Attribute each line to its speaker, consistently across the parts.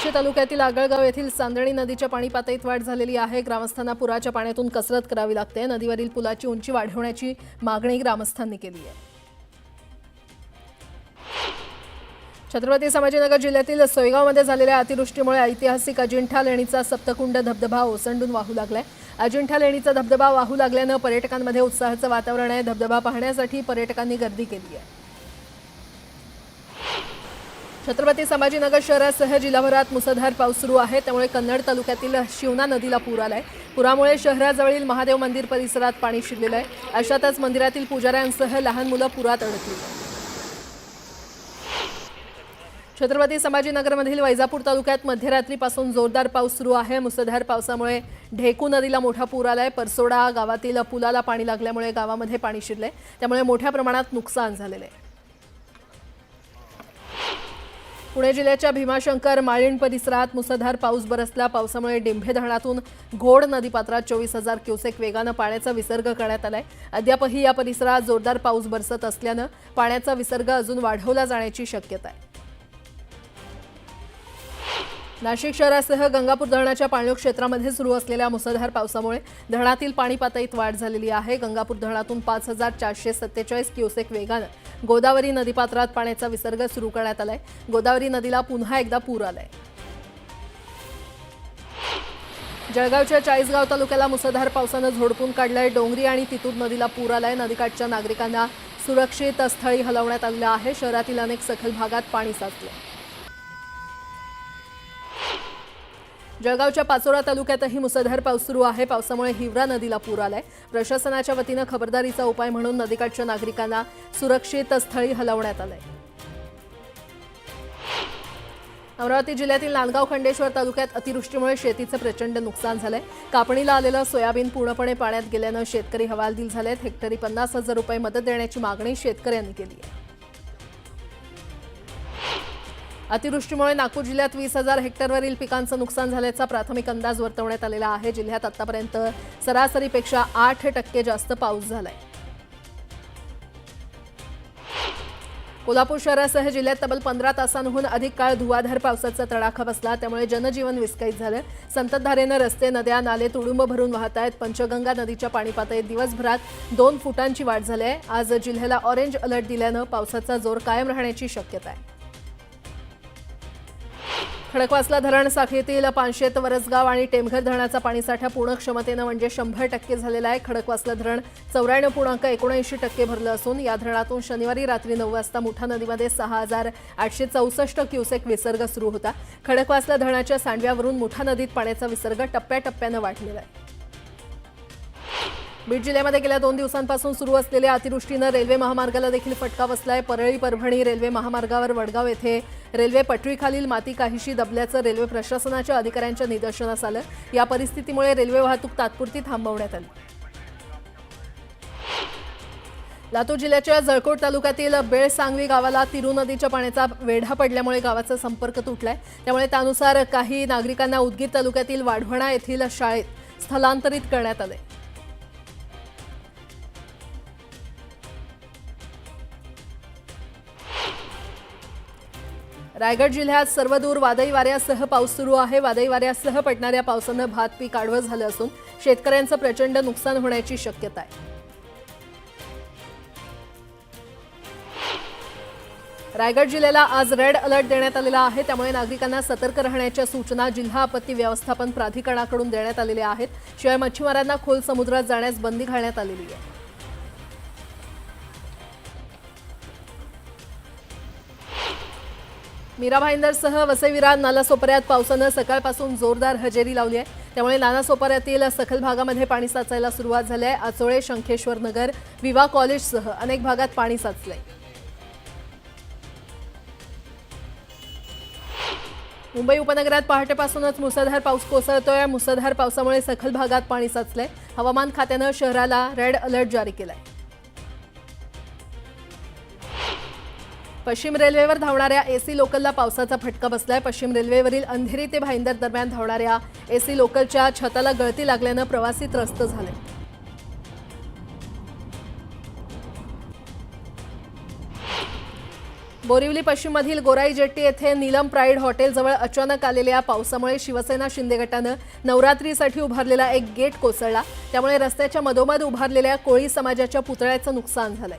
Speaker 1: बार्शी तालुक्यातील आगळगाव येथील सांदणी नदीच्या पाणी पातळीत वाढ झालेली आहे। ग्रामस्थांना पुराच्या पाण्यातून कसरत करावी लागते। नदीवरील पुलाची उंची वाढवण्याची मागणी ग्रामस्थांनी केली आहे। छत्रपती संभाजीनगर जिल्ह्यातील सोयगावमध्ये झालेल्या अतिवृष्टीमुळे ऐतिहासिक अजिंठा लेणीचा सप्तकुंड धबधबा ओसंडून वाहू लागलाय। अजिंठा लेणीचा धबधबा वाहू लागल्याने पर्यटकांमध्ये उत्साहाचं वातावरण आहे। धबधबा पाहण्यासाठी पर्यटकांनी गर्दी केली आहे। छत्रपती संभाजीनगर शहरासह जिल्हाभरात मुसळधार पाऊस सुरू आहे, त्यामुळे कन्नड तालुक्यातील शिवना नदीला पूर आलाय। पुरामुळे शहराजवळील महादेव मंदिर परिसरात पाणी शिरलेलं आहे। अशातच मंदिरातील पुजाऱ्यांसह लहान मुलं पुरात अडकली। छत्रपती संभाजीनगरमधील वैजापूर तालुक्यात मध्यरात्रीपासून जोरदार पाऊस सुरू आहे। मुसळधार पावसामुळे ढेकू नदीला मोठा पूर आलाय। परसोडा गावातील पुलाला पाणी लागल्यामुळे गावामध्ये पाणी शिरले, त्यामुळे मोठ्या प्रमाणात नुकसान झालेले आहे। पुणे जिल्ह्याच्या भीमाशंकर माळीण परिसरात मुसळधार पाऊस बरसला। पावसामुळे डिंभे धरणातून घोड नदीपात्रात 24,000 क्युसेक वेगाने पाण्याचा विसर्ग करण्यात आलाय। अद्यापही या परिसरात जोरदार पाऊस बरसत असल्याने पाण्याचा विसर्ग अजून वाढवला जाण्याची शक्यता आहे। नाशिक शहरासह गंगापूर धरणाच्या पाणलोट क्षेत्रामध्ये सुरू असलेल्या मुसळधार पावसामुळे धरणातील पाणी पातळीत वाढ झालेली आहे। गंगापूर धरणातून 5,447 क्युसेक वेगाने गोदावरी नदीपात्रात पाण्याचा विसर्ग सुरू करण्यात आलाय। गोदावरी नदीला पुन्हा एकदा पूर आलाय। जळगावच्या चाळीसगाव तालुक्याला मुसळधार पावसाने झोडपून काढलाय। डोंगरी आणि तितूर नदीला पूर आलाय। नदीकाठच्या नागरिकांना सुरक्षित स्थळी हलवण्यात आले आहे। शहरातील अनेक सखल भागात पाणी साचले। जळगावच्या पाचोरा तालुक्यातही मुसळधार पाऊस सुरू आहे। पावसामुळे हिवरा नदीला पूर आलाय। प्रशासनाच्या वतीने खबरदारीचा उपाय म्हणून नदीकाठच्या नागरिकांना सुरक्षित स्थळी हलवण्यात आलंय। अमरावती जिल्ह्यातील नांदगाव खंडेश्वर तालुक्यात अतिवृष्टीमुळे शेतीचे प्रचंड नुकसान झालंय। कापणीला आलेलं सोयाबीन पूर्णपणे पाण्यात गेल्याने शेतकरी हवालदिल झालेत। हेक्टरी 50,000 रुपये मदत देण्याची मागणी शेतकऱ्यांनी केली आहे। अतिवृष्टीमुळे नागपूर जिल्ह्यात 20,000 हेक्टरवरील पिकांचं नुकसान झाल्याचा प्राथमिक अंदाज वर्तवण्यात आलेला आहे। जिल्ह्यात आतापर्यंत सरासरीपेक्षा 8% जास्त पाऊस झालाय। कोल्हापूर शहरासह जिल्ह्यात तब्बल 15 तासांहून अधिक काळ धुवाधार पावसाचा तडाखा बसला, त्यामुळे जनजीवन विस्कळीत झालं। संततधारेने रस्ते, नद्या, नाले तुडुंब भरून वाहत आहेत। पंचगंगा नदीच्या पाणी पातळीत दिवसभरात 2 फुटांची वाढ झाली आहे। आज जिल्ह्याला ऑरेंज अलर्ट दिल्यानं पावसाचा जोर कायम राहण्याची शक्यता आहे। खडकवासला धरण साखळीतील पानशेत, वरसगाव आणि टेमघर धरणाचा पाणीसाठा पूर्ण क्षमतेने म्हणजे 100% झालेला आहे। खडकवासला धरण 94.79% भरलं असून या धरणातून शनिवारी रात्री 9 वाजता मुठा नदीमध्ये 6,864 क्युसेक विसर्ग सुरू होता। खडकवासला धरणाच्या सांडव्यावरून मुठा नदीत पाण्याचा विसर्ग टप्प्याटप्प्याने वाढलेला आहे। बीड जिल्ह्यामध्ये गेल्या 2 दिवसांपासून सुरू असलेल्या अतिवृष्टीने रेल्वे महामार्गाला देखील फटका बसलाय। परळी परभणी रेल्वे महामार्गावर वडगाव येथे रेल्वे पटरीखालील माती काहीशी दबल्याचं रेल्वे प्रशासनाच्या अधिकाऱ्यांच्या निदर्शनास आलं। या परिस्थितीमुळे रेल्वे वाहतूक तात्पुरती थांबवण्यात आली। लातूर जिल्ह्याच्या जळकोट तालुक्यातील बेळसांगवी गावाला तिरू नदीच्या पाण्याचा वेढा पडल्यामुळे गावाचा संपर्क तुटलाय। त्यामुळे त्यानुसार काही नागरिकांना उदगीर तालुक्यातील वाढवणा येथील शाळेत स्थलांतरित करण्यात आले। रायगड जिल्ह्यात सर्वदूर वादळी वाऱ्यासह पाऊस सुरू आहे। वादळी वाऱ्यासह पडणाऱ्या पावसाने भात पीक आडवं झालं असून शेतकऱ्यांचं प्रचंड नुकसान होण्याची शक्यता आहे। रायगड जिल्ह्याला आज रेड अलर्ट देण्यात आलेला आहे, त्यामुळे नागरिकांना सतर्क राहण्याच्या सूचना जिल्हा आपत्ती व्यवस्थापन प्राधिकरणाकडून देण्यात आलेल्या आहेत। शिवाय मच्छीमारांना खोल समुद्रात जाण्यास बंदी घालण्यात आलेली आहे। मीरा भाईंदरसह वसई विरार नालासोपाऱ्यात पावसाने सकाळपासून जोरदार हजेरी लावली आहे। त्यामुळे नालासोपाऱ्यातील सखल भागामध्ये पाणी साचायला सुरुवात झाली आहे। आचोळे, शंखेश्वर नगर, विवा कॉलेजसह अनेक भागात पाणी साचलंय। मुंबई उपनगरात पहाटेपासूनच मुसळधार पाऊस कोसळतोय। मुसळधार पावसामुळे सखल भागात पाणी साचलंय। हवामान खात्याने शहराला रेड अलर्ट जारी केलाय। पश्चिम रेल्वेवर धावणाऱ्या एसी लोकलला पावसाचा फटका बसलाय। पश्चिम रेल्वेवरील अंधेरी ते भाईंदर दरम्यान धावणाऱ्या एसी लोकलच्या छताला गळती लागल्याने प्रवासी त्रस्त झाले। बोरिवली पश्चिममधील गोराई जेट्टी येथे नीलम प्राईड हॉटेलजवळ अचानक आलेल्या पावसामुळे शिवसेना शिंदे गटानं नवरात्रीसाठी उभारलेला एक गेट कोसळला. त्यामुळे रस्त्याच्या मधोमध उभारलेल्या कोळी समाजाच्या पुतळ्याचं नुकसान झालंय.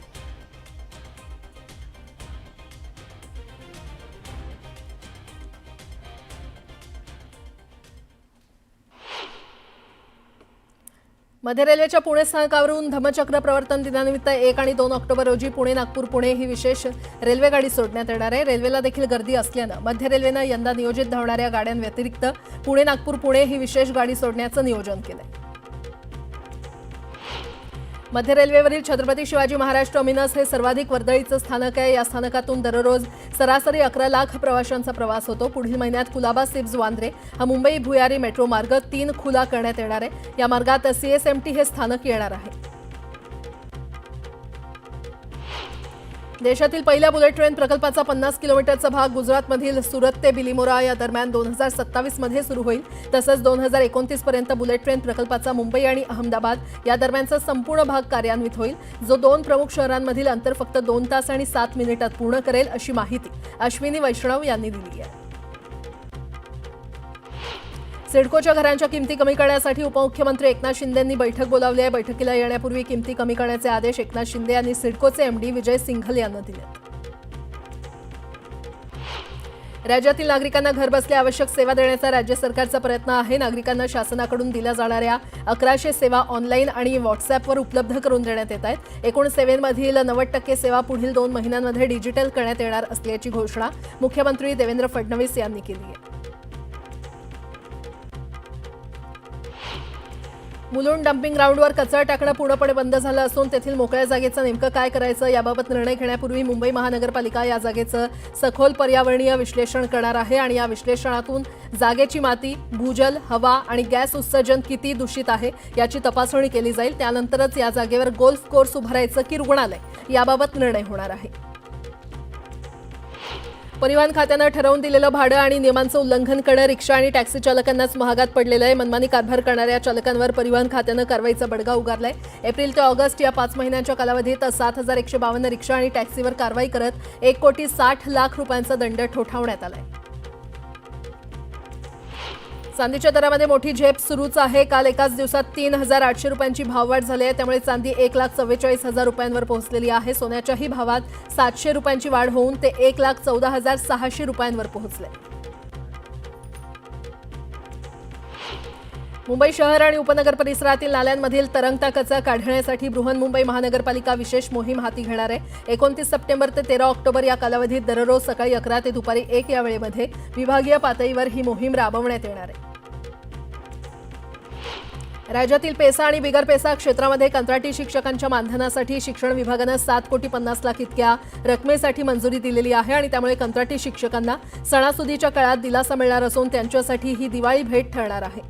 Speaker 1: मध्य रेल्वेच्या पुणे स्थानकावरून धम्मचक्र प्रवर्तन दिनानिमित्त 1 आणि 2 ऑक्टोबर रोजी पुणे नागपूर पुणे ही विशेष रेल्वे गाडी सोडण्यात येणार आहे. रेल्वेला देखील गर्दी असल्यानं मध्य रेल्वेनं यंदा नियोजित धावणाऱ्या गाड्यांव्यतिरिक्त पुणे नागपूर पुणे ही विशेष गाडी सोडण्याचं नियोजन केलंय. मध्य रेल्वेवरील छत्रपती शिवाजी महाराज टर्मिनस हे सर्वाधिक वर्दळीचं स्थानक आहे. या स्थानकातून दररोज सरासरी 11 लाख प्रवाशांचा प्रवास होतो. पुढील महिन्यात कुलाबा सिब्स वांद्रे हा मुंबई भुयारी मेट्रो मार्ग 3 खुला करण्यात येणार आहे. या मार्गात CSMT हे स्थानक येणार आहे. देशातील पहिल्या बुलेट ट्रेन प्रकल्पाचा 50 किलोमीटरचा भाग गुजरातमधील सुरत ते बिलिमोरा या दरम्यान 2027 मध्ये सुरू होईल. तसंच 2029 पर्यंत बुलेट ट्रेन प्रकल्पाचा मुंबई आणि अहमदाबाद या दरम्यानचा संपूर्ण भाग कार्यान्वित होईल, जो 2 प्रमुख शहरांमधील अंतर फक्त 2 तास आणि 7 मिनिटात पूर्ण करेल, अशी माहिती अश्विनी वैष्णव यांनी दिली आहे. सिडकोच्या घरांच्या किमती कमी करण्यासाठी उपमुख्यमंत्री एकनाथ शिंदेंनी बैठक बोलावली आहे. बैठकीला येण्यापूर्वी किमती कमी करण्याचे आदेश एकनाथ शिंदे यांनी सिडकोचे MD विजय सिंघल यांना दिले. राज्यातील नागरिकांना घरबसल्या आवश्यक सेवा देण्याचा राज्य सरकारचा प्रयत्न आहे. नागरिकांना शासनाकडून दिल्या जाणाऱ्या 1100 सेवा ऑनलाईन आणि व्हॉट्सअॅपवर उपलब्ध करून देण्यात येत आहेत. एकूण सेवेमधील 90% सेवा पुढील 2 महिन्यांमध्ये डिजिटल करण्यात येणार असल्याची घोषणा मुख्यमंत्री देवेंद्र फडणवीस यांनी केली आहे. मुलुंड डम्पिंग ग्राउंडवर कचरा टाकणं पूर्णपणे बंद झालं असून तेथील मोकळ्या जागेचं नेमकं काय करायचं याबाबत निर्णय घेण्यापूर्वी मुंबई महानगरपालिका या जागेचं सखोल पर्यावरणीय विश्लेषण करणार आहे आणि या विश्लेषणातून जागेची माती, भूजल, हवा आणि गॅस उत्सर्जन किती दूषित आहे याची तपासणी केली जाईल. त्यानंतरच या जागेवर गोल्फ कोर्स उभारायचं की रुग्णालय याबाबत निर्णय होणार आहे. परिवहन खात्यानं ठरवून दिलेलं भाडं आणि नियमांचं उल्लंघन करणं रिक्षा आणि टॅक्सी चालकांनाच महागात पडलेलं आहे. मनमानी कारभार करणाऱ्या चालकांवर परिवहन खात्यानं कारवाईचा बडगा उगारलाय. एप्रिल ते ऑगस्ट या 5 महिन्यांच्या कालावधीत 7,152 रिक्षा आणि टॅक्सीवर कारवाई करत 1,60,00,000 रुपयांचा दंड ठोठावण्यात आलाय. चांदीच्या दरामध्ये मोठी झेप सुरूच आहे. काल एकाच दिवसात 3,800 रुपयांची भाववाढ झाली आहे. त्यामुळे चांदी 1,44,000 रुपयांवर पोहोचलेली आहे. सोन्याच्याही भावात 700 रुपयांची वाढ होऊन ते 1,14,600 रुपयांवर पोहोचले. मुंबई शहर आणि उपनगर परिसरातील नाल्यांमधील तरंगता कचरा काढण्यासाठी बृहन्मुंबई महानगरपालिका विशेष मोहीम हाती घेणार आहे. 29 सप्टेंबर ते 13 ऑक्टोबर या कालावधीत दररोज सकाळी 11 ते दुपारी 1 या वेळेमध्ये विभागीय पातळीवर ही मोहीम राबवण्यात येणार आहे. राज्यातील पेसा आणि बिगर पेसा क्षेत्रामध्ये कंत्राटी शिक्षकांच्या मानधनासाठी शिक्षण विभागानं 7,50,00,000 इतक्या रकमेसाठी मंजुरी दिलेली आहे आणि त्यामुळे कंत्राटी शिक्षकांना सणासुदीच्या काळात दिलासा मिळणार असून त्यांच्यासाठी ही दिवाळी भेट ठरणार आहे.